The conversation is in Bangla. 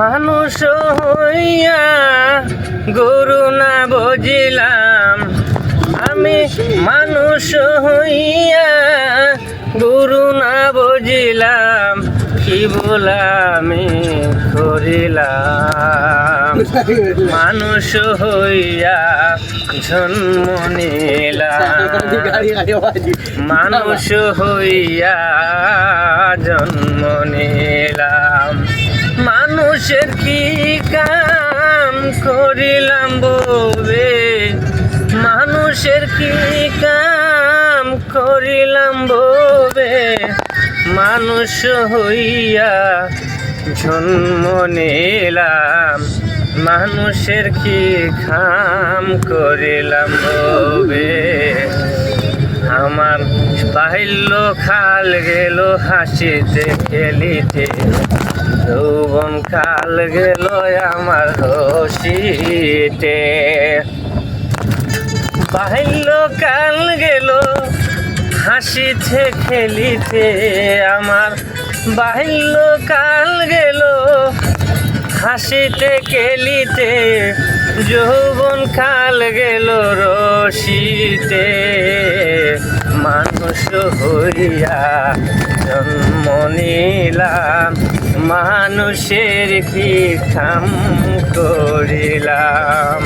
মানুষ হইয়া গরু না বুঝিলাম, আমি মানুষ হইয়া গরু না বুঝিলাম, কি বলামি করিলাম। মানুষ হইয়া জন্ম নিলাম, মানুষ হইয়া জন্ম নিলাম। মানুষের কি কাম করিলাম ববে, মানুষের কি কাম করিলাম ববে, মানুষ হইয়া জন্ম নিলাম। মানুষের কি কাম করিলাম ববে, আমার বাহিল্য কাল গেল হাসিতে খেলিতে, যৌবন কাল গেল আমার হসিতে। বাহিল্য কাল গেল হাসিতে খেলিতে, আমার বাহিল্য কাল গেল হাসিতে খেলিতে, যৌবন কাল গেল রসিতে। মানুষ হইয়া জন্ম নিলাম, মানুষের কি কাম করিলাম।